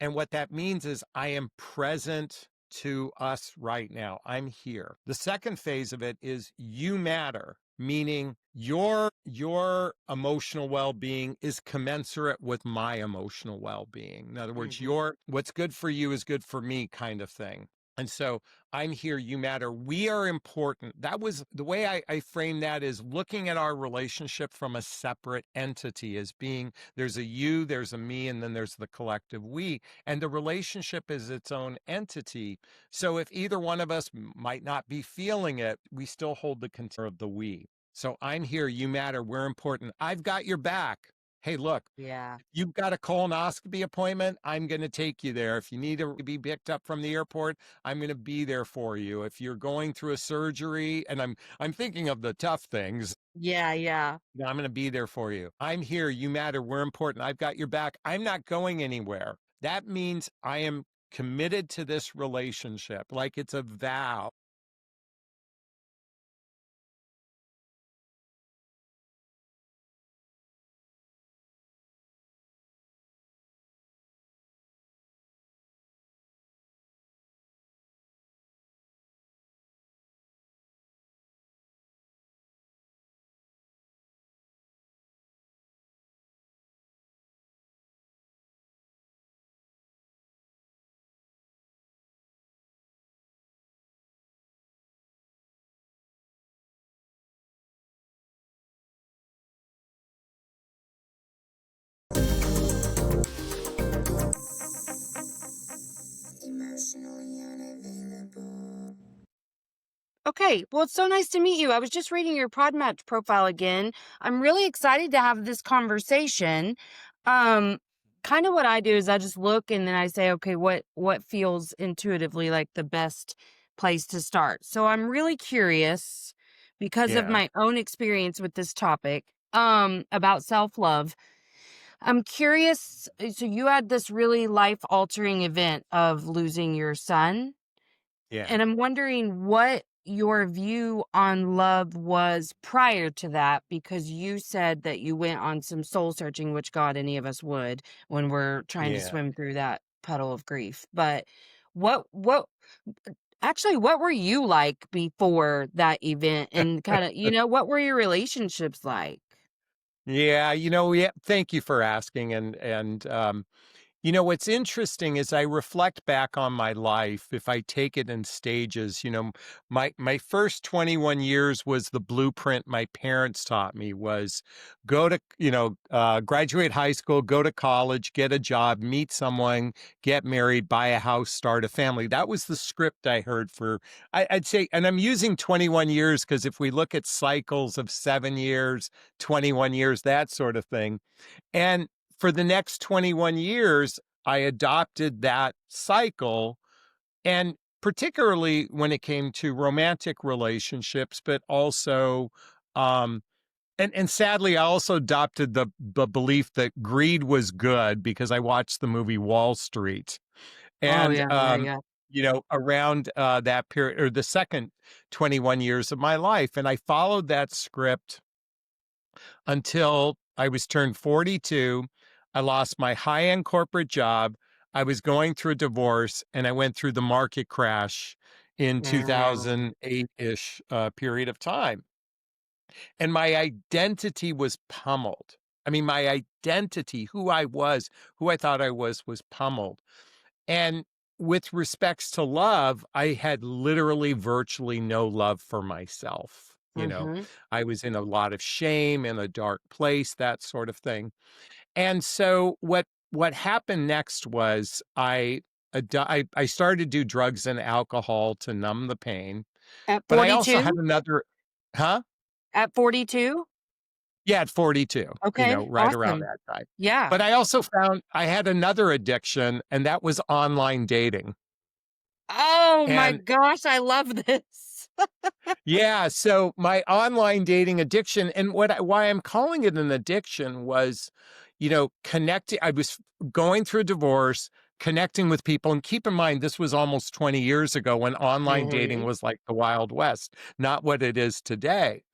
And what that means is I am present to us right now. I'm here. The second phase of it is you matter, meaning your emotional well-being is commensurate with my emotional well-being. In other words, Mm-hmm. your what's good for you is good for me kind of thing. And so I'm here, you matter. We are important. That was the way I frame that, is looking at our relationship from a separate entity as being there's a you, there's a me, and then there's the collective we. And the relationship is its own entity. So if either one of us might not be feeling it, we still hold the container of the we. So I'm here, you matter, we're important. I've got your back. Hey, look, Yeah. you've got a colonoscopy appointment, I'm going to take you there. If you need to be picked up from the airport, I'm going to be there for you. If you're going through a surgery, and I'm thinking of the tough things, Yeah. Yeah. I'm going to be there for you. I'm here, you matter, we're important. I've got your back. I'm not going anywhere. That means I am committed to this relationship like it's a vow. Emotionally unavailable. Okay, well, it's so nice to meet you. I was just reading your Podmatch profile again. I'm really excited to have this conversation. Um, Kind of what I do is I just look and then I say, okay, what feels intuitively like the best place to start. So I'm really curious because of Yeah. my own experience with this topic, about self-love. I'm curious. So you had this really life-altering event of losing your son. Yeah. And I'm wondering what your view on love was prior to that, because you said that you went on some soul searching, which God, any of us would when we're trying to Yeah. swim through that puddle of grief. But what actually, what were you like before that event? And kind of, what were your relationships like? Yeah, yeah, thank you for asking. What's interesting is I reflect back on my life, if I take it in stages. My first 21 years was the blueprint my parents taught me, was go to, graduate high school, go to college, get a job, meet someone, get married, buy a house, start a family. That was the script I heard for, I'd say, and I'm using 21 years because if we look at cycles of 7 years, 21 years, that sort of thing. And for the next 21 years, I adopted that cycle. And particularly when it came to romantic relationships, but also, um, and sadly, I also adopted the belief that greed was good because I watched the movie Wall Street. Oh And, yeah, yeah, yeah. around that period, or the second 21 years of my life, and I followed that script until I was turned 42. I lost my high end corporate job. I was going through a divorce, and I went through the market crash in Mm. 2008 ish period of time. And my identity was pummeled. I mean, my identity, who I was, who I thought I was pummeled. And with respects to love, I had literally virtually no love for myself. Mm-hmm. I was in a lot of shame, in a dark place, that sort of thing. And so what happened next was I started to do drugs and alcohol to numb the pain, At but I also had 42? another, huh? At 42? Yeah, at 42, Okay, right around awesome. that time. Yeah. But I also found I had another addiction, and that was online dating. Oh my And gosh, I love this. yeah, so my online dating addiction, and why I'm calling it an addiction was, connecting. I was going through a divorce, connecting with people, and keep in mind this was almost 20 years ago when online dating Mhm. was like the Wild West, not what it is today.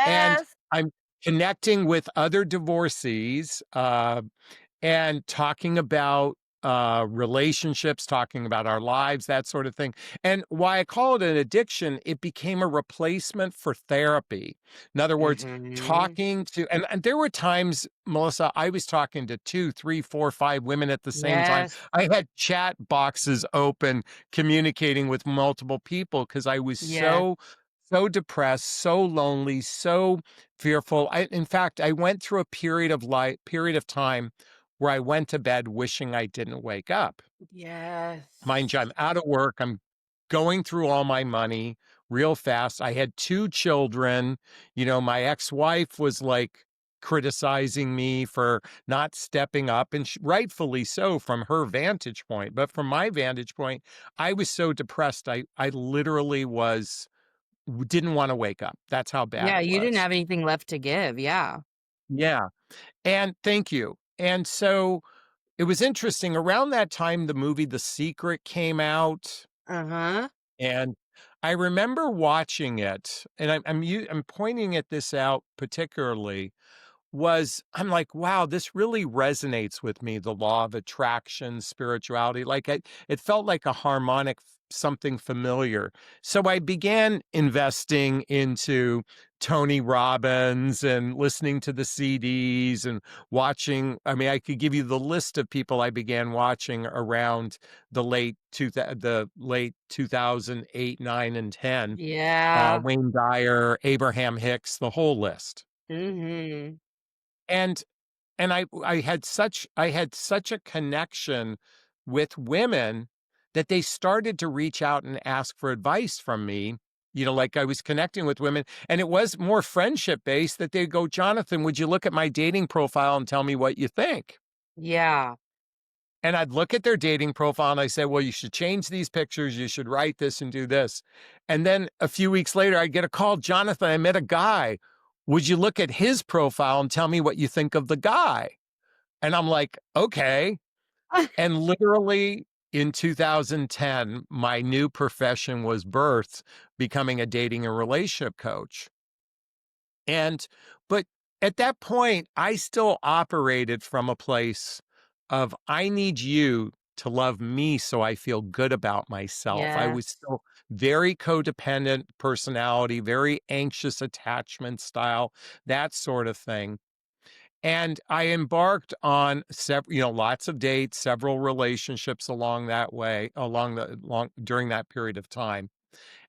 And Yes. I'm connecting with other divorcees, and talking about relationships, talking about our lives, that sort of thing. And why I call it an addiction, it became a replacement for therapy. In other words, Mhm. talking to, and there were times, Melissa, I was talking to two, three, four, five women at the same time. Yes. I had chat boxes open, communicating with multiple people because I was Yes. so depressed, so lonely, so fearful. In fact, I went through a period of time where I went to bed wishing I didn't wake up. Mind you, I'm Yes. out of work. I'm going through all my money real fast. I had 2 children. My ex-wife was like criticizing me for not stepping up, and rightfully so from her vantage point. But from my vantage point, I was so depressed. I literally didn't want to wake up. That's how bad Yeah, it you didn't was. have anything left to give, yeah. Yeah. And thank you. And so it was interesting, around that time, the movie The Secret came out, Uh-huh. and I remember watching it, and I'm pointing at this out particularly, I'm like, wow, this really resonates with me, the law of attraction, spirituality. Like it felt like a harmonic, something familiar. So I began investing into Tony Robbins and listening to the CDs and watching. I mean, I could give you the list of people I began watching around the late 2008, 9, and 10. Yeah. Wayne Dyer, Abraham Hicks, the whole list. Mhm. And I had such a connection with women that they started to reach out and ask for advice from me. Like I was connecting with women, and it was more friendship based, that they go, Jonathan, would you look at my dating profile and tell me what you think? Yeah. And I'd look at their dating profile and I say, well, you should change these pictures. You should write this and do this. And then a few weeks later, I get a call, Jonathan, I met a guy. Would you look at his profile and tell me what you think of the guy? And I'm like, okay. And literally in 2010, my new profession was birthed, becoming a dating and relationship coach. And, but at that point, I still operated from a place of, I need you to love me so I feel good about myself. I was Yes. still very codependent personality, very anxious attachment style, that sort of thing. And I embarked on lots of dates, several relationships along that way, during that period of time.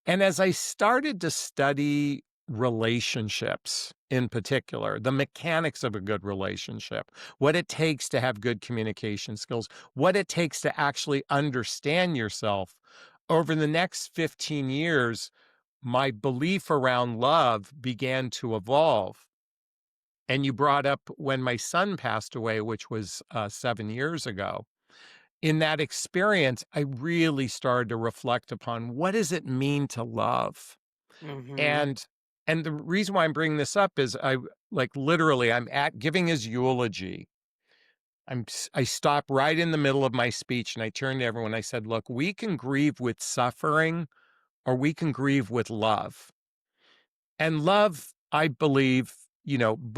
And as I started to study relationships in particular, the mechanics of a good relationship, what it takes to have good communication skills, what it takes to actually understand yourself, over the next 15 years, my belief around love began to evolve. And you brought up when my son passed away, which was 7 years ago. In that experience, I really started to reflect upon, what does it mean to love? Mhm. And the reason why I'm bringing this up is, literally, I'm at giving his eulogy. I stopped right in the middle of my speech and I turned to everyone. I said, look, we can grieve with suffering or we can grieve with love. And love, I believe,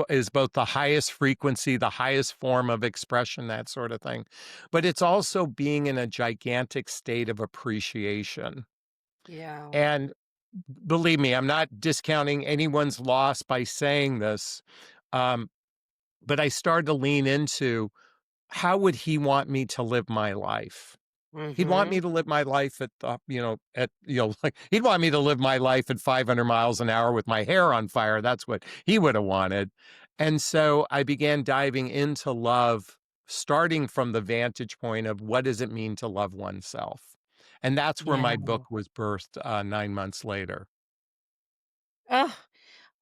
is both the highest frequency, the highest form of expression, that sort of thing. But it's also being in a gigantic state of appreciation. Yeah. And believe me, I'm not discounting anyone's loss by saying this. Um, but I started to lean into, how would he want me to live my life? He'd want me Mhm. to live my life like he'd want me to live my life at 500 miles an hour with my hair on fire. That's what he would have wanted. And so I began diving into love, starting from the vantage point of, what does it mean to love oneself? And that's where Yeah. my book was birthed 9 months later. Ugh,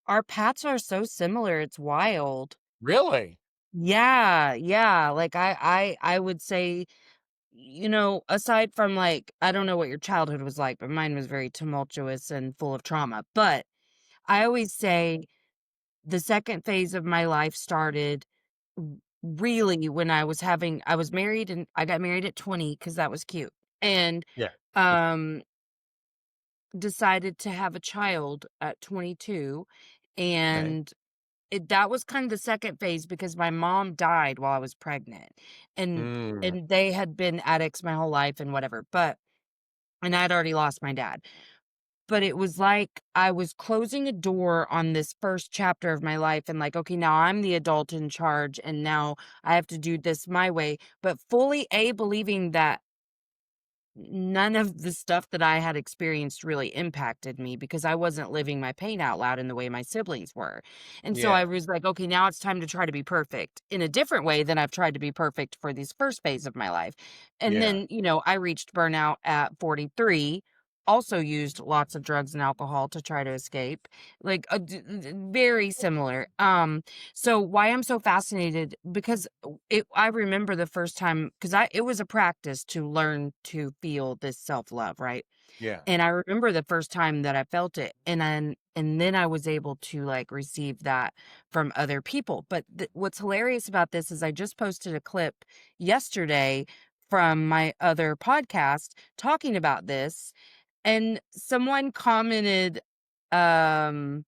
our paths are so similar, it's wild. Really? Yeah, yeah, like, I would say, aside from, like, I don't know what your childhood was like, but mine was very tumultuous and full of trauma, but I always say the second phase of my life started really when I was married, and I got married at 20 because that was cute, and, Yeah. um, decided to have a child at 22, Okay. and that was kind of the second phase because my mom died while I was pregnant, and Mm, and they had been addicts my whole life and whatever, and I'd already lost my dad. But it was like I was closing a door on this first chapter of my life and like, okay, now I'm the adult in charge and now I have to do this my way, but fully believing that none of the stuff that I had experienced really impacted me because I wasn't living my pain out loud in the way my siblings were. And so I yeah, was like, okay, now it's time to try to be perfect in a different way than I've tried to be perfect for this first phase of my life. And yeah, then, I reached burnout at 43, also used lots of drugs and alcohol to try to escape. Like very similar. So why I'm so fascinated because I remember the first time because it was a practice to learn to feel this self-love, right? yeah, And I remember the first time that I felt it, and then I was able to, like, receive that from other people, but what's hilarious about this is I just posted a clip yesterday from my other podcast talking about this, and someone commented, um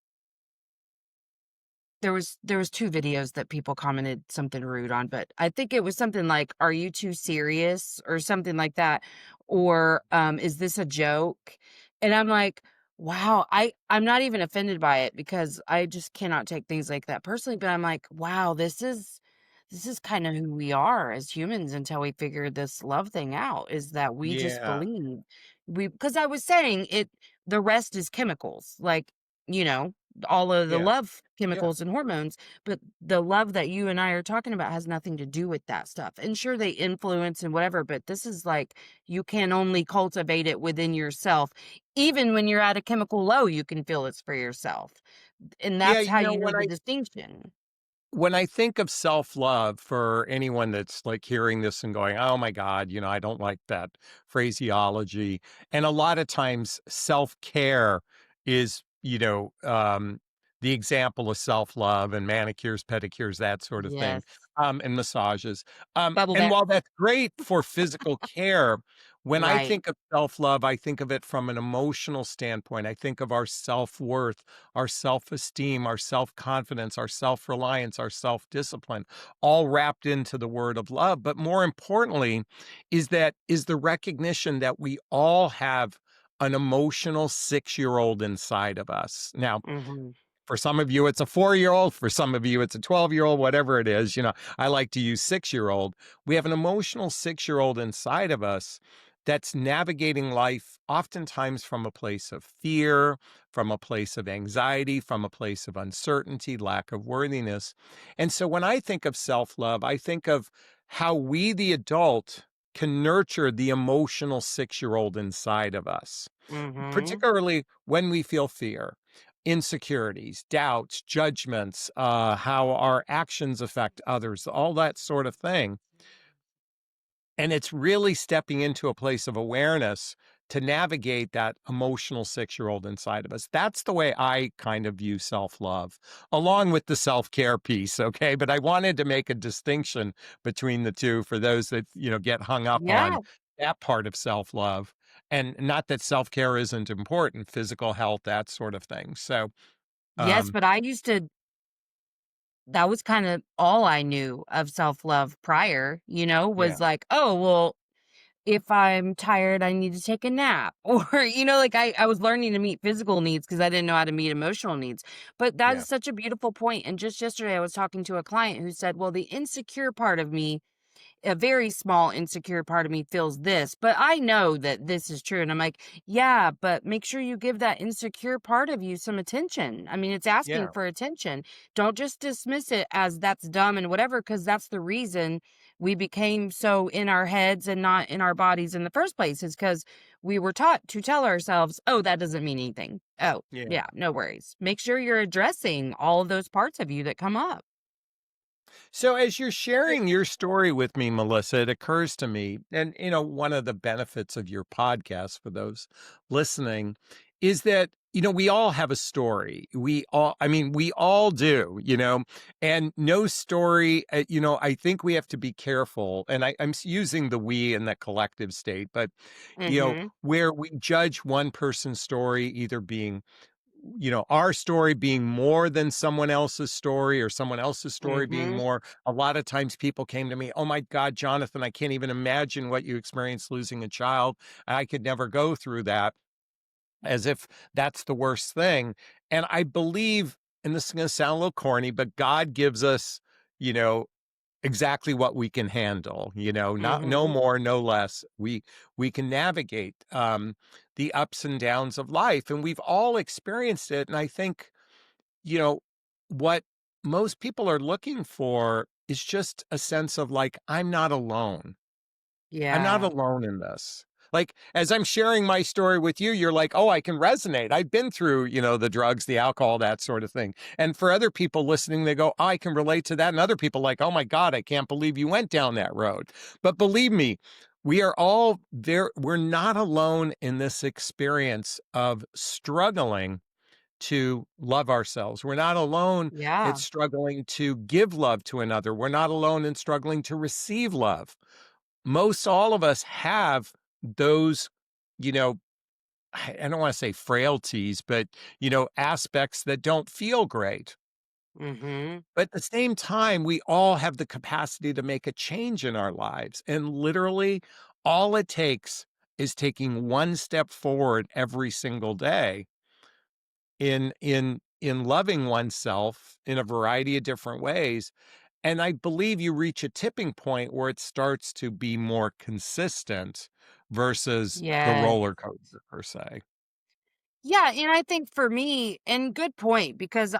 there was 2 videos that people commented something rude on, but I think it was something like, "Are you too serious?" or something like that, or, "Is this a joke?" And I'm like, "Wow." I'm not even offended by it because I just cannot take things like that personally, but I'm like, "Wow, this is kinda who we are as humans until we figure this love thing out, is that we just yeah, believe because I was saying the rest is chemicals, like, you know, all of the yeah, love yeah, chemicals and hormones, but the love that you and I are talking about has nothing to do with that stuff. And sure, they influence and whatever, but this is like you can only cultivate it within yourself. Even when you're at a chemical low, you can feel it's for yourself. And yeah. that's You how know, you know the distinction. when I think of self-love for anyone that's like hearing this and going, "Oh my God, I don't like that phraseology." And a lot of times self-care is, the example of self-love and manicures, pedicures, that sort of thing, Yes. and massages. Bubble And bath. while that's great for physical care, when I Right. think of self-love, I think of it from an emotional standpoint. I think of our self-worth, our self-esteem, our self-confidence, our self-reliance, our self-discipline, all wrapped into the word of love. But more importantly, is the recognition that we all have an emotional 6-year-old inside of us. Now, Mhm. for some of you, it's a 4-year-old. For some of you, it's a 12-year-old, whatever it is. I like to use 6-year-old. We have an emotional 6-year-old inside of us that's navigating life oftentimes from a place of fear, from a place of anxiety, from a place of uncertainty, lack of worthiness. And so when I think of self love, I think of how we, the adult, can nurture the emotional 6-year-old inside of us, Mhm. particularly when we feel fear, insecurities, doubts, judgments, how our actions affect others, all that sort of thing. And it's really stepping into a place of awareness to navigate that emotional 6-year-old inside of us. That's the way I kind of view self love, along with the self care piece. Okay. But I wanted to make a distinction between the two for those that, get hung up on Yeah. that part of self love. And not that self care isn't important, physical health, that sort of thing. So, Yes, um, but I used to that was kind of all I knew of self-love prior, yeah, was like, "Oh, well, if I'm tired, I need to take a nap." Or, like I was learning to meet physical needs because I didn't know how to meet emotional needs. But that yeah, is such a beautiful point. And just yesterday, I was talking to a client who said, well, the insecure part of me, a very small insecure part of me feels this, but I know that this is true. And I'm like, yeah, but make sure you give that insecure part of you some attention. I mean, it's asking yeah, for attention. Don't just dismiss it as that's dumb and whatever, because that's the reason we became so in our heads and not in our bodies in the first place, is because we were taught to tell ourselves, oh, that doesn't mean anything. Oh, yeah. yeah, no worries. Make sure you're addressing all of those parts of you that come up. So as you're sharing your story with me, Melissa, it occurs to me, and one of the benefits of your podcast for those listening is that, we all have a story. We all do, and no story, I think we have to be careful. And I'm using the we in the collective state, but, Mm-hmm. where we judge one person's story either being our story being more than someone else's story, or someone else's story being Mhm. more. A lot of times people came to me, "Oh my God, Jonathan, I can't even imagine what you experienced losing a child. I could never go through that," as if that's the worst thing. And I believe, and this is going to sound a little corny, but God gives us, you know, exactly what we can handle, not no Mhm. more, no less. We can navigate the ups and downs of life, and we've all experienced it. And I think, you know, what most people are looking for is just a sense of like, I'm not alone. I'm not Yeah. alone in this. Like, as I'm sharing my story with you, you're like, "Oh, I can resonate. I've been through, the drugs, the alcohol, that sort of thing." And for other people listening, they go, "Oh, I can relate to that." And other people like, "Oh my God, I can't believe you went down that road." But believe me, we are all there. We're not alone in this experience of struggling to love ourselves. We're not alone at Yeah. struggling to give love to another. We're not alone in struggling to receive love. Most all of us have those, you know, I don't want to say frailties, but, aspects that don't feel great. Mhm. But at the same time, we all have the capacity to make a change in our lives. And literally, all it takes is taking one step forward every single day in loving oneself in a variety of different ways. And I believe you reach a tipping point where it starts to be more consistent versus the Yes. roller coaster per se. Yeah, and I think for me, and good point, because,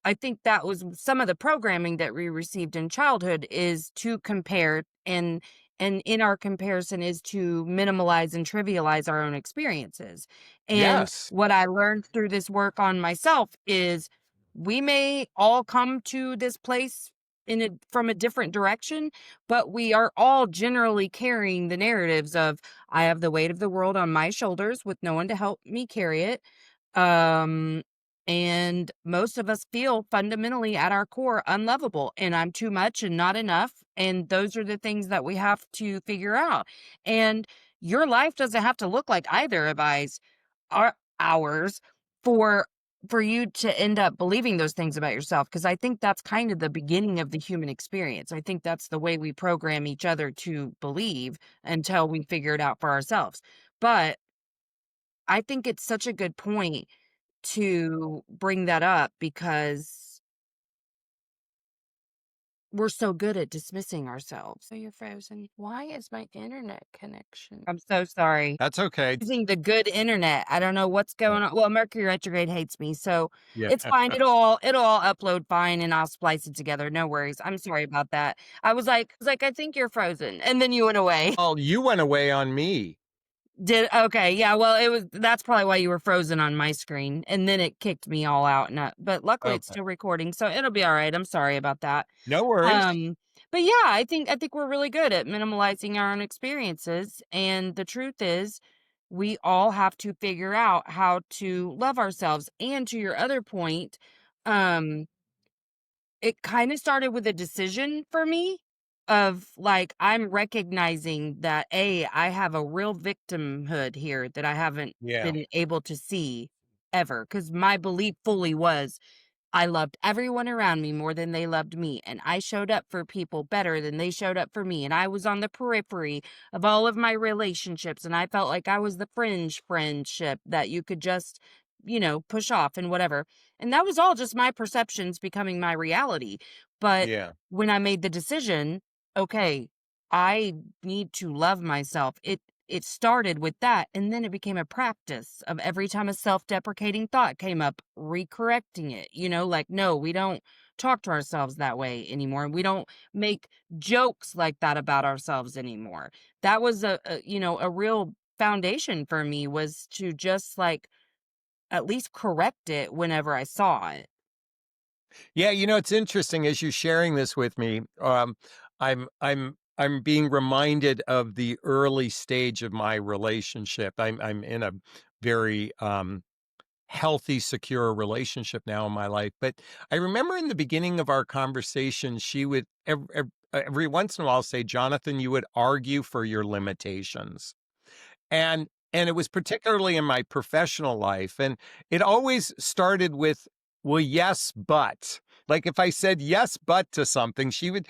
I think that was some of the programming that we received in childhood is to compare, and in our comparison is to minimalize and trivialize our own experiences. And Yes. what I learned through this work on myself is we may all come to this place from a different direction, but we are all generally carrying the narratives of I have the weight of the world on my shoulders with no one to help me carry it. Um and most of us feel fundamentally at our core unlovable, and I'm too much and not enough. And those are the things that we have to figure out. And your life doesn't have to look like either of ours for you to end up believing those things about yourself, because I think that's kind of the beginning of the human experience. I think that's the way we program each other to believe until we figure it out for ourselves. But I think it's such a good point to bring that up because we're so good at dismissing ourselves. So you're frozen. Why is my internet connection? I'm so sorry. That's okay. Using the good internet. I don't know what's Yeah. going on. Well, Mercury retrograde hates me, so Yeah. it's fine. It'll all upload fine and I'll splice it together. No worries. I'm sorry about that. I was like, I think you're frozen. And then you went away. Oh, you went away on me. Did okay, yeah, well, that's probably why you were frozen on my screen, and then it kicked me all out, and, but luckily it's Okay. still recording, so it'll be alright. I'm sorry about that. No worries. Um, but yeah, I think we're really good at minimalizing our own experiences, and the truth is, we all have to figure out how to love ourselves. And to your other point, um it kinda started with a decision for me of, like, I'm recognizing that, A, I have a real victimhood here that I haven't Yeah. been able to see ever, because my belief fully was I loved everyone around me more than they loved me, and I showed up for people better than they showed up for me, and I was on the periphery of all of my relationships, and I felt like I was the fringe friendship that you could just, push off and whatever. And that was all just my perceptions becoming my reality. But Yeah. when I made the decision, okay, I need to love myself. It started with that, and then it became a practice of every time a self-deprecating thought came up, recorrecting it, like, no, we don't talk to ourselves that way anymore. We don't make jokes like that about ourselves anymore. That was a real foundation for me, was to just like at least correct it whenever I saw it. Yeah, it's interesting as you're sharing this with me. I'm being reminded of the early stage of my relationship. I'm in a very healthy, secure relationship now in my life. But I remember in the beginning of our conversation, she would every once in a while say, "Jonathan, you would argue for your limitations." And it was particularly in my professional life. And it always started with, well, yes, but. Like if I said yes, but to something, she would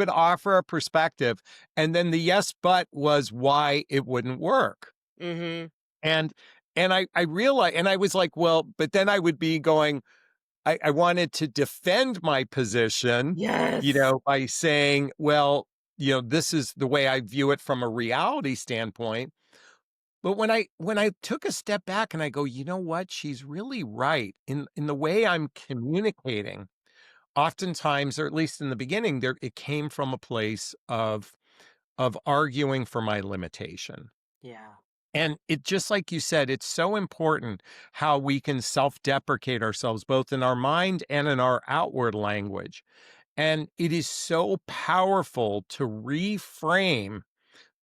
offer a perspective. And then the yes, but was why it wouldn't work. Mhm. And I realized, and I was like, well, but then I would be going, I wanted to defend my position, Yes. by saying, well, this is the way I view it from a reality standpoint. But when I took a step back and I go, you know what? She's really right in the way I'm communicating. Oftentimes, or at least in the beginning, there it came from a place of arguing for my limitation. Yeah. And it just like you said, it's so important how we can self-deprecate ourselves both in our mind and in our outward language. And it is so powerful to reframe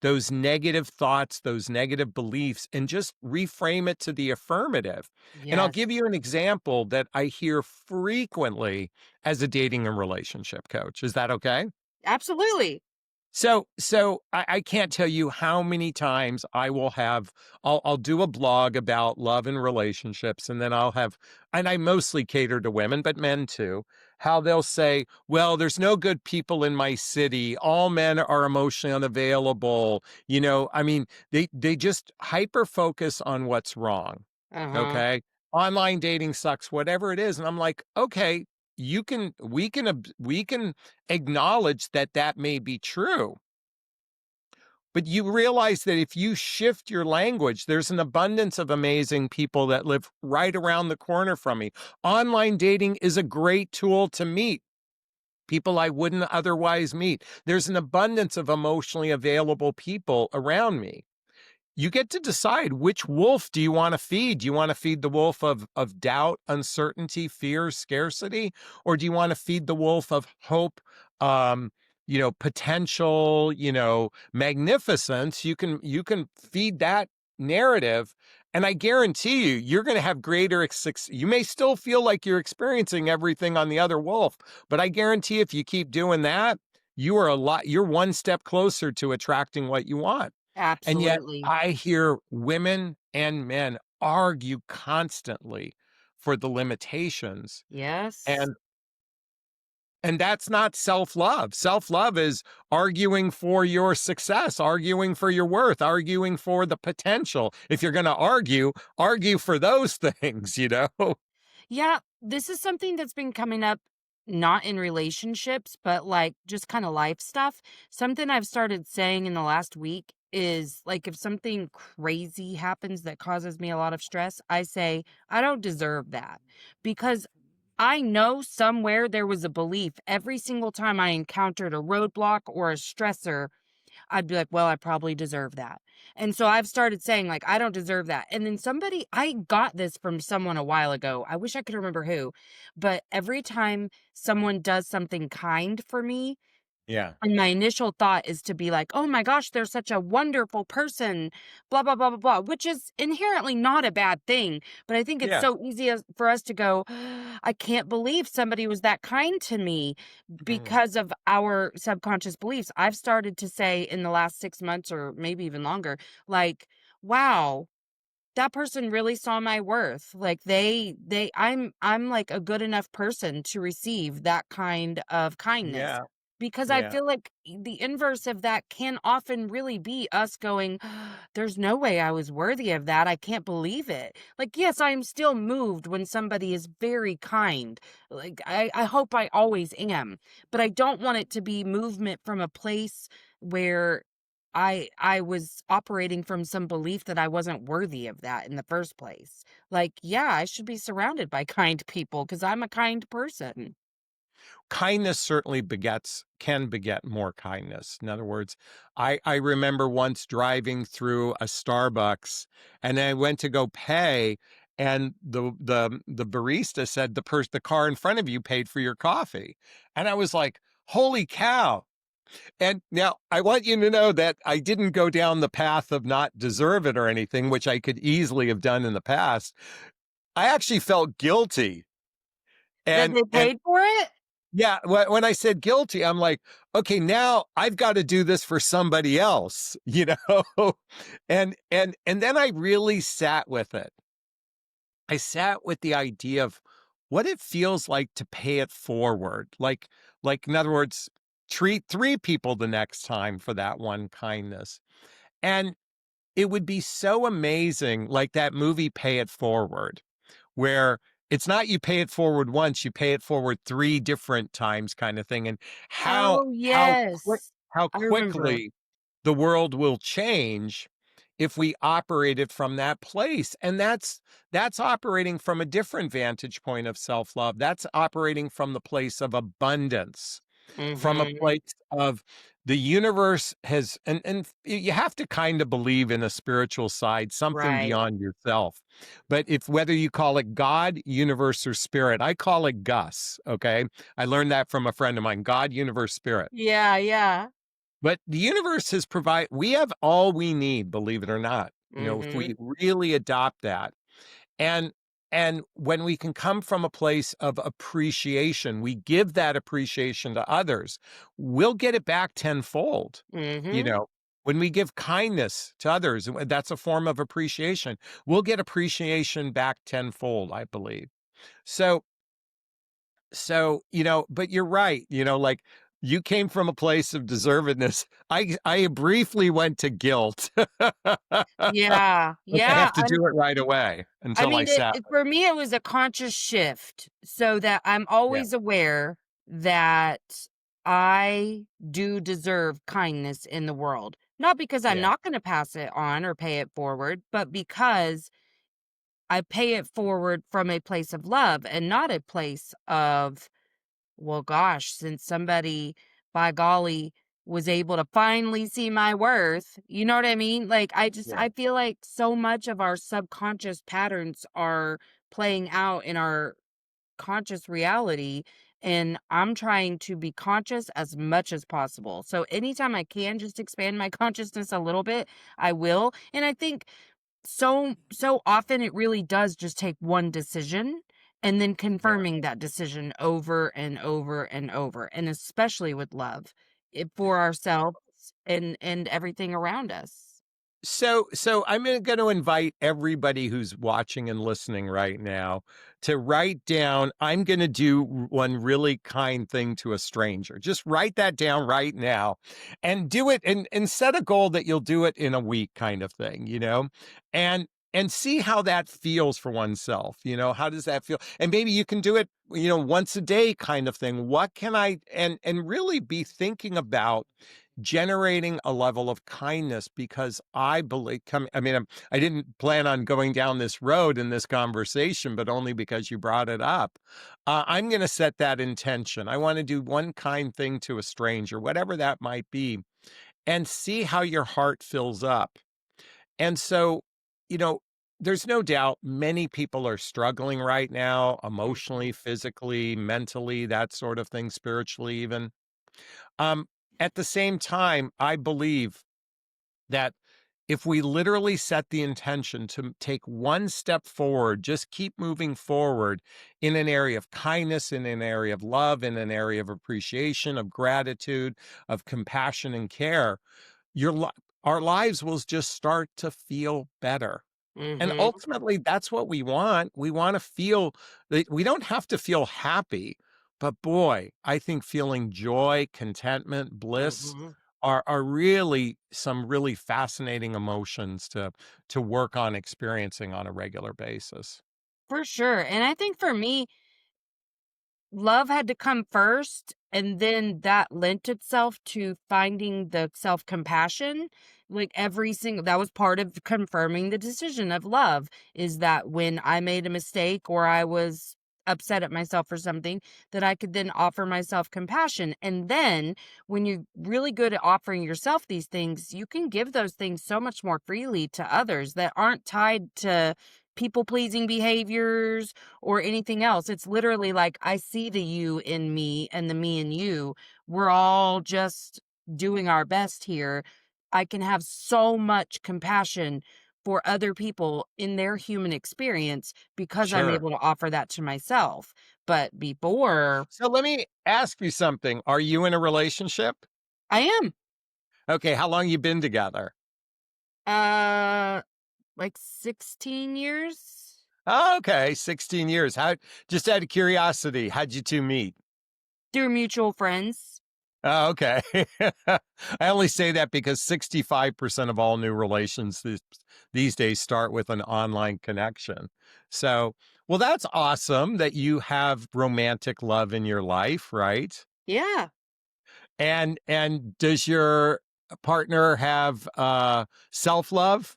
those negative thoughts, those negative beliefs, and just reframe it to the affirmative. And I'll Yes. give you an example that I hear frequently as a dating and relationship coach. Is that okay? Absolutely. So I can't tell you how many times I'll do a blog about love and relationships, and then and I mostly cater to women, but men too, how they'll say, well, there's no good people in my city. All men are emotionally unavailable. I mean, they just hyper focus on what's wrong. Uh-huh. Okay. Online dating sucks, whatever it is. And I'm like, okay, we can acknowledge that that may be true. But you realize that if you shift your language, there's an abundance of amazing people that live right around the corner from me. Online dating is a great tool to meet people I wouldn't otherwise meet. There's an abundance of emotionally available people around me. You get to decide, which wolf do you want to feed? Do you want to feed the wolf of doubt, uncertainty, fear, scarcity? Or do you want to feed the wolf of hope, potential, magnificence? You can feed that narrative. And I guarantee you're going to have greater success. You may still feel like you're experiencing everything on the other wolf, but I guarantee if you keep doing that, you're one step closer to attracting what you want. And yet Absolutely. I hear women and men argue constantly for the limitations. Yes. And and that's not self-love. Self-love is arguing for your success, arguing for your worth, arguing for the potential. If you're going to argue for those things. Yeah, this is something that's been coming up not in relationships, but like just kind of life stuff. Something I've started saying in the last week is like if something crazy happens that causes me a lot of stress, I say, I don't deserve that because I know somewhere there was a belief every single time I encountered a roadblock or a stressor I'd be like, "Well, I probably deserve that." And so I've started saying, like, "I don't deserve that." And then I got this from someone a while ago. I wish I could remember who. But every time someone does something kind for me, Yeah. and my initial thought is to be like, "Oh my gosh, they're such a wonderful person, blah, blah, blah, blah, blah," which is inherently not a bad thing. But I think it's Yeah. so easy for us to go, I can't believe somebody was that kind to me Mhm. because of our subconscious beliefs. I've started to say in the last 6 months or maybe even longer, like, wow, that person really saw my worth. Like I'm like a good enough person to receive that kind of kindness. Yeah. Because I Yeah. feel like the inverse of that can often really be us going, there's no way I was worthy of that. I can't believe it. Like, yes, I am still moved when somebody is very kind. Like, I hope I always am. But I don't want it to be movement from a place where I was operating from some belief that I wasn't worthy of that in the first place. Like, yeah, I should be surrounded by kind people because I'm a kind person. Kindness certainly can beget more kindness. In other words, I remember once driving through a Starbucks and I went to go pay, and the barista said the car in front of you paid for your coffee. And I was like, holy cow. And now I want you to know that I didn't go down the path of not deserve it or anything, which I could easily have done in the past. I actually felt guilty. That And they and paid for it? Yeah, when I said guilty, I'm like, okay, now I've got to do this for somebody else, you know? And then I really sat with it. I sat with the idea of what it feels like to pay it forward. Like in other words, treat three people the next time for that one kindness. And it would be so amazing, like that movie Pay It Forward, where it's not you pay it forward once, you pay it forward three different times kind of thing. And Oh, yes. how I remember. quickly the world will change if we operated from that place. And that's operating from a different vantage point of self-love. That's operating from the place of abundance, from a Mhm. place of the universe has, and you have to kind of believe in a spiritual side, something Right. beyond yourself. But if whether you call it God, universe, or spirit, I call it Gus. Okay. I learned that from a friend of mine, God, universe, spirit. Yeah, yeah. But the universe has provided, we have all we need, believe it or not, if we Mhm. really adopt that. And and when we can come from a place of appreciation, we give that appreciation to others, we'll get it back tenfold. You Mhm. know, when we give kindness to others, that's a form of appreciation. We'll get appreciation back tenfold, I believe. So but you're right, like you came from a place of deservedness. I briefly went to guilt, but Yeah. I Yeah. have to do it right away I until I mean, sat with for me, it was a conscious shift so that I'm it. Yeah. always aware that I do deserve kindness in the world. Not because I'm Yeah. not going to pass it on or pay it forward, but because I pay it forward from a place of love and not a place of, well, gosh, since somebody, by golly, was able to finally see my worth, you know what I mean? Like, Yeah. I feel like so much of our subconscious patterns are playing out in our conscious reality. And I'm trying to be conscious as much as possible. So anytime I can just expand my consciousness a little bit, I will. And I think so often it really does just take one decision and then Yeah. confirming that decision over and over and over, and especially with love, for ourselves and everything around us. So I'm going to invite everybody who's watching and listening right now to write down. I'm going to do one really kind thing to a stranger. Just write that down right now, and do it, and set a goal that you'll do it in a week, kind of thing. And see how that feels for oneself. How does that feel? And maybe you can do it, once a day, kind of thing. What can I and really be thinking about generating a level of kindness, because I believe I didn't plan on going down this road in this conversation, but only because you brought it up. I'm going to set that intention. I want to do one kind thing to a stranger, whatever that might be, and see how your heart fills up. And so, you know, there's no doubt many people are struggling right now, Mhm. emotionally, physically, mentally, that sort of thing, spiritually, even. Um, at the same time, I believe that if we literally set the intention to take one step forward, just keep moving forward in an area of kindness, in an area of love, in an area of appreciation, of gratitude, of compassion and care, your li- our lives will just start to feel better. And Mhm. ultimately, that's what we want. We want to feel that we don't have to feel happy, but boy, I think feeling joy, contentment, bliss Mhm. are really some really fascinating emotions to work on experiencing on a regular basis. For sure. And I think for me, love had to come first, and then that lent itself to finding the self-compassion. Like, every single that was part of confirming the decision of love, is that when I made a mistake or I was upset at myself for something, that I could then offer myself compassion. And then when you're really good at offering yourself these things, you can give those things so much more freely to others that aren't tied to people-pleasing behaviors or anything else. It's literally like, I see the you in me and the me in you. We're all just doing our best here. I can have so much compassion for other people in their human experience because I'm Sure. able to offer that to myself. But before So let me ask you something. Are you in a relationship? I am, Okay, how long you been together? uh, like 16 years Oh, okay, 16 years. How just out of curiosity, how'd you two meet? through mutual friends. Oh, okay. I only say that because 65% of all new relations these days start with an online connection. So, well, that's awesome that you have romantic love in your life, right? Yeah. And does your partner have self-love?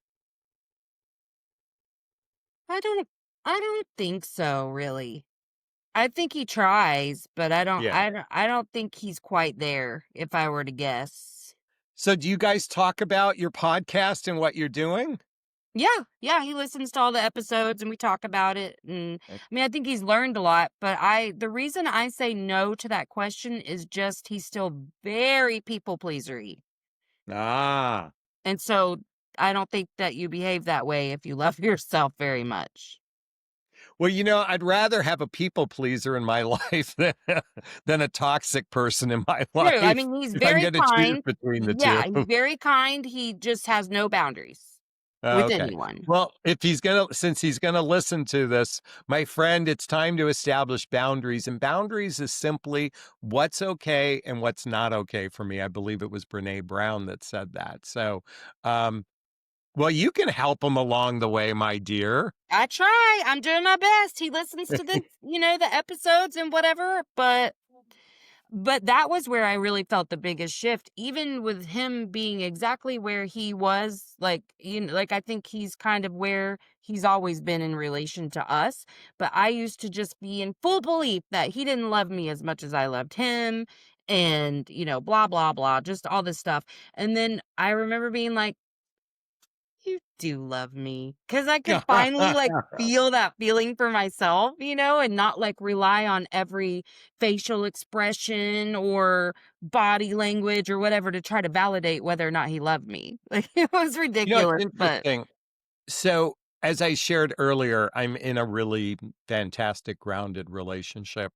I don't I don't think so, really. I think he tries, but Yeah. I don't think he's quite there, if I were to guess. So do you guys talk about your podcast and what you're doing? Yeah, yeah, he listens to all the episodes and we talk about it, and I mean, I think he's learned a lot, but I the reason I say no to that question is just he's still very people pleasery. Ah. And so I don't think that you behave that way if you love yourself very much. Well, I'd rather have a people pleaser in my life than a toxic person in my True. I life mean, he's if I'm very going to choose kind. between the Yeah, two. he's very kind. He just has no boundaries with Okay. anyone. Well, if since he's going to listen to this, my friend, it's time to establish boundaries. And boundaries is simply what's okay and what's not okay for me. I believe it was Brene Brown that said that. So, um, well, you can help him along the way, my dear. I try. I'm doing my best. He listens to the episodes and whatever, but that was where I really felt the biggest shift, even with him being exactly where he was, like I think he's kind of where he's always been in relation to us. But I used to just be in full belief that he didn't love me as much as I loved him, and blah blah blah, just all this stuff. And then I remember being like, you do love me, because I could finally, like, feel that feeling for myself, and not, like, rely on every facial expression or body language or whatever to try to validate whether or not he loved me. Like, it was It's ridiculous, but interesting. So, as I shared earlier, I'm in a really fantastic grounded relationship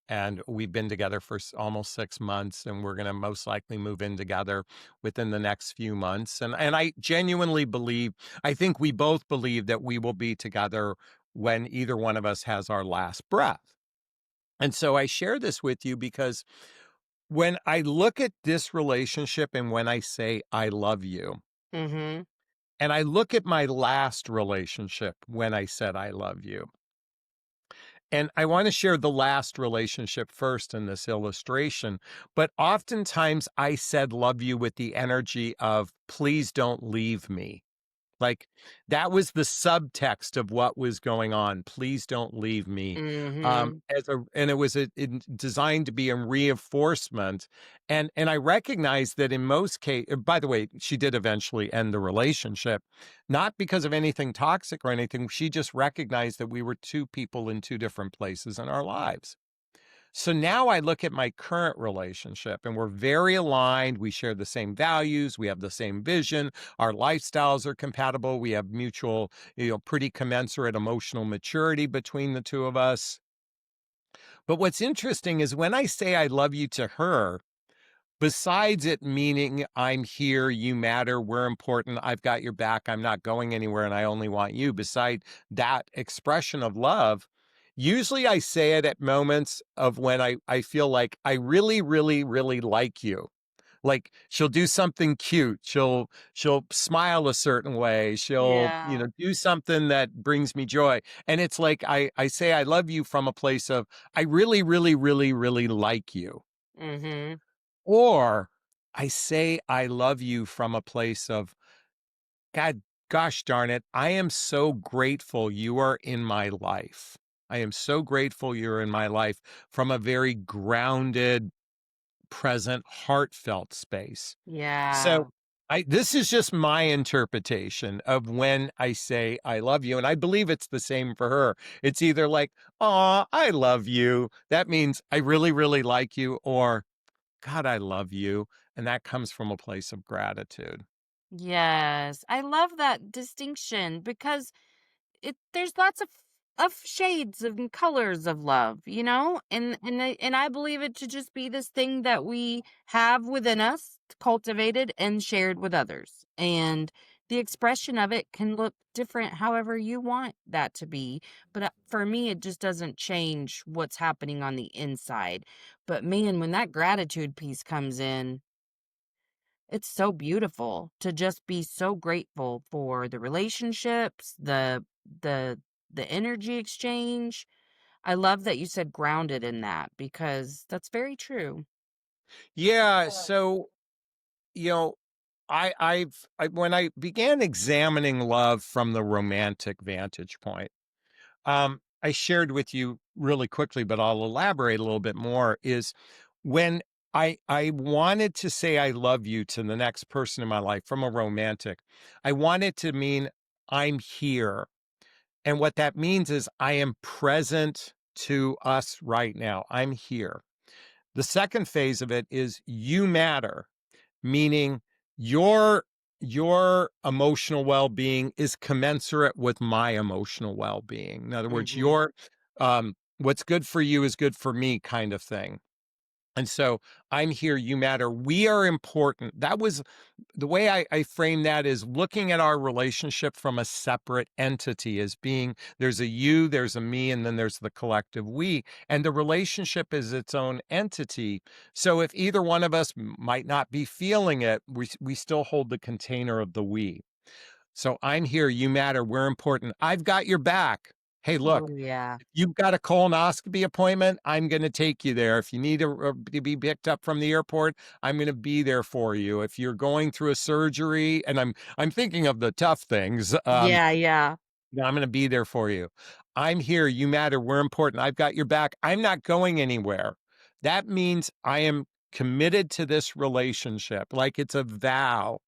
and we've been together for almost 6 months and we're going to most likely move in together within the next few months and I genuinely believe I think we both believe that we will be together when either one of us has our last breath. And so I share this with you because when I look at this relationship and when I say I love you, mhm. and I look at my last relationship when I said I love you. And I want to share the last relationship first in this illustration. But oftentimes I said love you with the energy of please don't leave me. Like that was the subtext of what was going on. Please don't leave me. Mhm. And it was designed to be a reinforcement. And I recognize that in most cases, by the way, she did eventually end the relationship, not because of anything toxic or anything. She just recognized that we were two people in two different places in our lives. So now I look at my current relationship and we're very aligned. We share the same values. We have the same vision. Our lifestyles are compatible. We have mutual, pretty commensurate emotional maturity between the two of us. But what's interesting is when I say I love you to her, besides it meaning I'm here, you matter, we're important, I've got your back, I'm not going anywhere, and I only want you, beside that expression of love, usually I say it at moments of when I feel like I really, really, really like you. Like she'll do something cute. She'll smile a certain way. She'll, Yeah. do something that brings me joy. And it's like I say I love you from a place of I really, really, really, really like you. Mhm. Or I say I love you from a place of, God, gosh darn it, I am so grateful you are in my life. I am so grateful you're in my life from a very grounded, present, heartfelt space. So Yeah. this is just my interpretation of when I say I love you. And I believe it's the same for her. It's either like, "Aw, I love you." That means I really, really like you, or God, I love you. And that comes from a place of gratitude. Yes. I love that distinction because there's lots of shades and colors of love, you know? And I believe it to just be this thing that we have within us, cultivated and shared with others. And the expression of it can look different however you want that to be. But for me, it just doesn't change what's happening on the inside. But man, when that gratitude piece comes in, it's so beautiful to just be so grateful for the relationships, the the energy exchange. I love that you said grounded in that because that's very true. Yeah, so, you know, when I began examining love from the romantic vantage point, I shared with you really quickly, but I'll elaborate a little bit more, is when I wanted to say I love you to the next person in my life from a romantic, I want it to mean I'm here. And what that means is I am present to us right now. I'm here. The second phase of it is you matter, meaning your your emotional well-being is commensurate with my emotional well-being. In other words, Mhm. your what's good for you is good for me kind of thing. And so I'm here, you matter. We are important. That was the way I frame that, is looking at our relationship from a separate entity as being there's a you, there's a me, and then there's the collective we. And the relationship is its own entity. So if either one of us might not be feeling it, we still hold the container of the we. So I'm here, you matter, we're important. I've got your back. Hey, Oh look, yeah. you've got a colonoscopy appointment, I'm going to take you there. If you need to be picked up from the airport, I'm going to be there for you. If you're going through a surgery, and I'm thinking of the tough things, Yeah, yeah. I'm going to be there for you. I'm here. You matter. We're important. I've got your back. I'm not going anywhere. That means I am committed to this relationship, like it's a vow.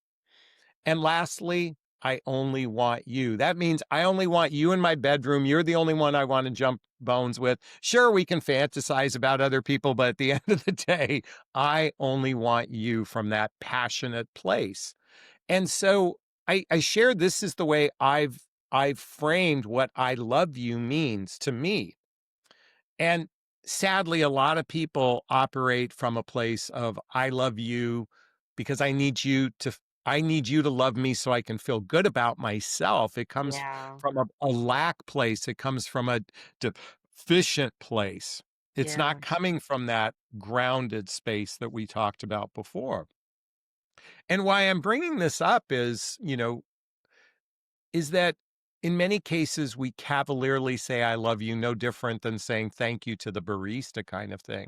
And lastly, I only want you. That means I only want you in my bedroom. You're the only one I want to jump bones with. Sure, we can fantasize about other people, but at the end of the day, I only want you from that passionate place. And so I shared this is the way I've framed what I love you means to me. And sadly, a lot of people operate from a place of I love you because I need you to love me so I can feel good about myself. It comes Yeah. from a lack place. It comes from a deficient place. It's Yeah. not coming from that grounded space that we talked about before. And why I'm bringing this up is that in many cases we cavalierly say I love you, no different than saying thank you to the barista kind of thing.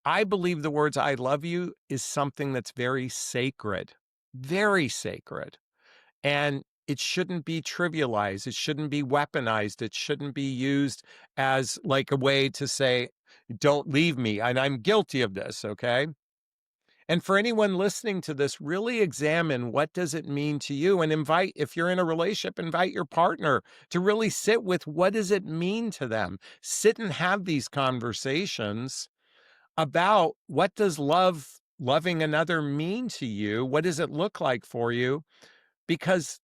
I believe the words I love you is something that's very sacred, very sacred. And it shouldn't be trivialized. It shouldn't be weaponized. It shouldn't be used as like a way to say, don't leave me. And I'm guilty of this. Okay. And for anyone listening to this, really examine what does it mean to you, and invite, if you're in a relationship, invite your partner to really sit with what does it mean to them. Sit and have these conversations about what does loving another mean to you? What does it look like for you? Because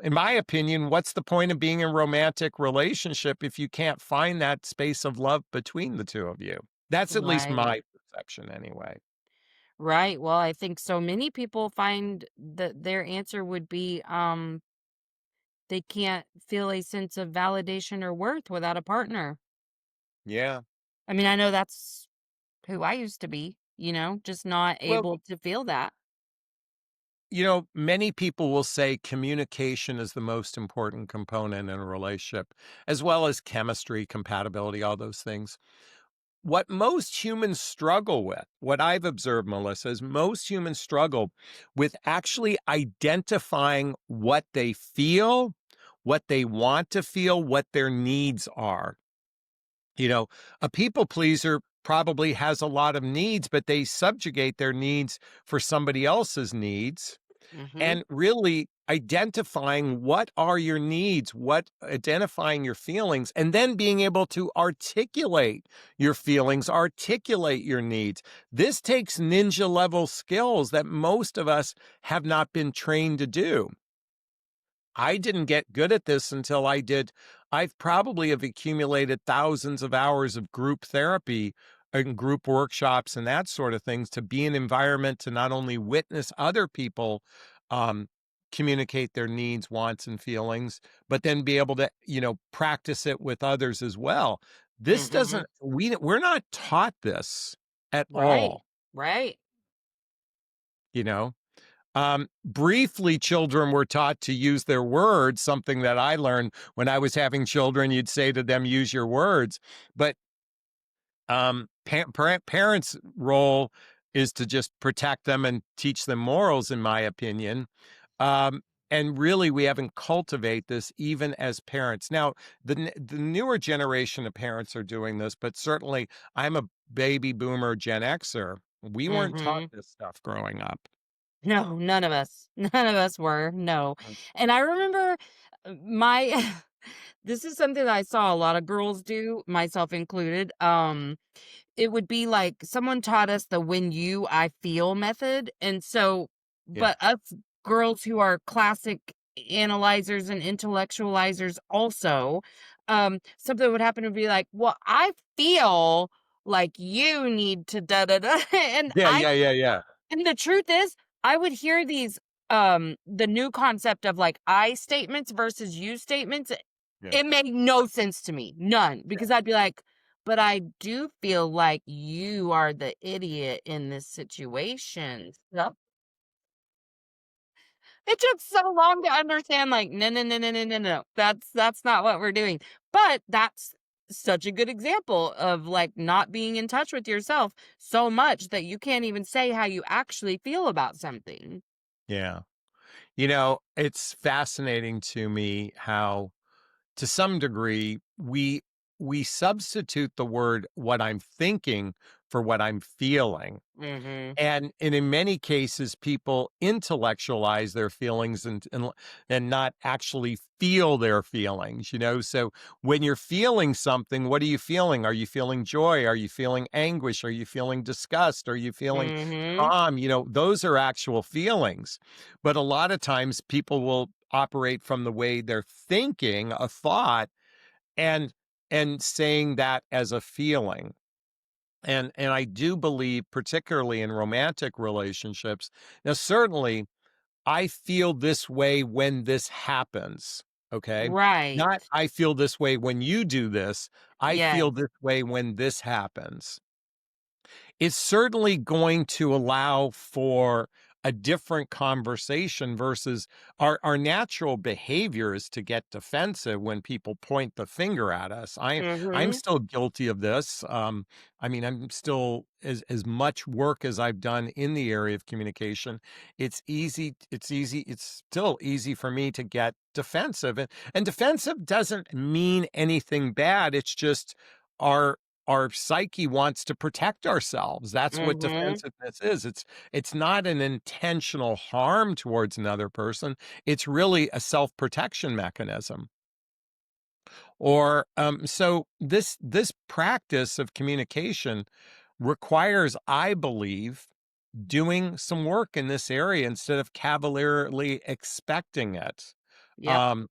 in my opinion, what's the point of being in a romantic relationship if you can't find that space of love between the two of you? That's at least Right. my perception anyway. Right. Well, I think so many people find that their answer would be they can't feel a sense of validation or worth without a partner. Yeah. I mean, I know that's who I used to be, just not Well, able to feel that. many people will say communication is the most important component in a relationship, as well as chemistry, compatibility, all those things. What most humans struggle with, what I've observed, Melissa, is most humans struggle with actually identifying what they feel, what they want to feel, what their needs are. You know, a people pleaser probably has a lot of needs, but they subjugate their needs for somebody else's needs. Mhm. and really identifying what are your needs, what identifying your feelings, and then being able to articulate your feelings, articulate your needs. This takes ninja level skills that most of us have not been trained to do. I didn't get good at this until I've probably have accumulated thousands of hours of group therapy and group workshops and that sort of things to be an environment to not only witness other people um, communicate their needs, wants, and feelings, but then be able to, practice it with others as well. This Mhm. doesn't, we're not taught this at Right. all, Right. you know? Briefly, children were taught to use their words, something that I learned when I was having children. You'd say to them, use your words. But parents' role is to just protect them and teach them morals, in my opinion. Um, and really, we haven't cultivate this even as parents. Now, the newer generation of parents are doing this, but certainly I'm a baby boomer Gen Xer. We weren't taught Mhm. this stuff growing up. No, none of us. None of us were. No. And I remember my this is something that I saw a lot of girls do, myself included. It would be like someone taught us the "when you, I feel" method, and so Yeah. but us girls who are classic analyzers and intellectualizers also, something would happen to be like, "Well, I feel like you need to da da da," and Yeah, I yeah, yeah, yeah. and the truth is, I would hear these, the new concept of like I statements versus you statements. Yeah. It made no sense to me, none, Yeah. because I'd be like, but I do feel like you are the idiot in this situation. So it took so long to understand, like, no, no, no, no, no, no, no. That's not what we're doing. But that's such a good example of like not being in touch with yourself so much that you can't even say how you actually feel about something. Yeah. It's fascinating to me how, to some degree, we substitute the word what I'm thinking for what I'm feeling. Mhm. And in many cases, people intellectualize their feelings and not actually feel their feelings, So when you're feeling something, what are you feeling? Are you feeling joy? Are you feeling anguish? Are you feeling disgust? Are you feeling Mhm. calm? Those are actual feelings. But a lot of times people will operate from the way they're thinking a thought and saying that as a feeling. And I do believe, particularly in romantic relationships, now certainly I feel this way when this happens. Okay. Right. Not I feel this way when you do this. I Yes. feel this way when this happens. It's certainly going to allow for a different conversation versus our natural behavior is to get defensive when people point the finger at us. I'm Mhm. still guilty of this. I mean, I'm still as much work as I've done in the area of communication. It's still easy for me to get defensive. And defensive doesn't mean anything bad. It's just our our psyche wants to protect ourselves. That's what Mhm. defensiveness is. It's not an intentional harm towards another person. It's really a self-protection mechanism. Or so this practice of communication requires, I believe, doing some work in this area instead of cavalierly expecting it. Yep. Um,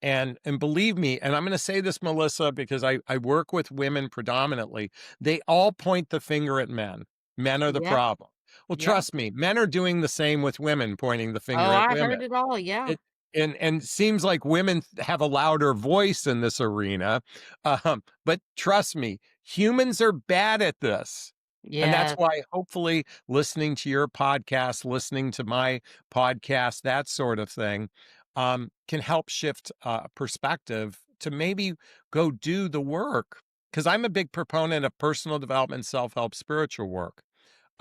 and believe me, and I'm gonna say this, Melissa, because I work with women predominantly, they all point the finger at men. Men are the Yep. problem. Well, Yep. trust me, men are doing the same with women, pointing the finger Oh, at I women. heard it all. Yeah. It and seems like women have a louder voice in this arena, but trust me, humans are bad at this, and that's Yes. why hopefully listening to your podcast, listening to my podcast, that sort of thing, can help shift perspective to maybe go do the work. Because I'm a big proponent of personal development, self-help, spiritual work,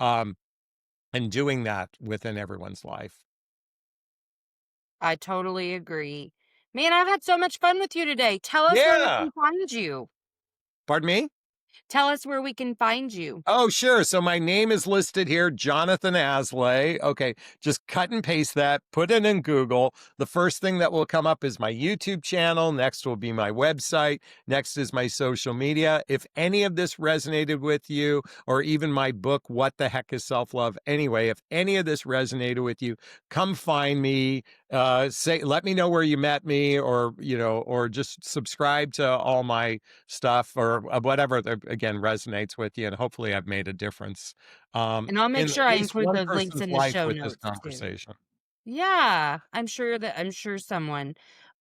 um, and doing that within everyone's life. I totally agree. Man, I've had so much fun with you today. Tell us where we Yeah. can find you. Pardon me? Tell us where we can find you. Oh, sure. So my name is listed here, Jonathon Aslay. Okay, just cut and paste that, put it in Google. The first thing that will come up is my YouTube channel. Next will be my website. Next is my social media. If any of this resonated with you, or even my book, What the Heck is Self-Love? Anyway, if any of this resonated with you, come find me. Let me know where you met me, or, or just subscribe to all my stuff, or whatever again resonates with you, and hopefully I've made a difference And I'll make in sure at I least include one those links person's in the life show with this notes too. conversation. Yeah, I'm sure someone.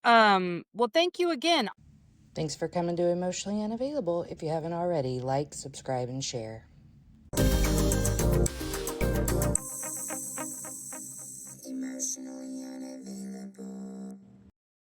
Well, thank you again. Thanks for coming to Emotionally Unavailable. If you haven't already, like, subscribe, and share.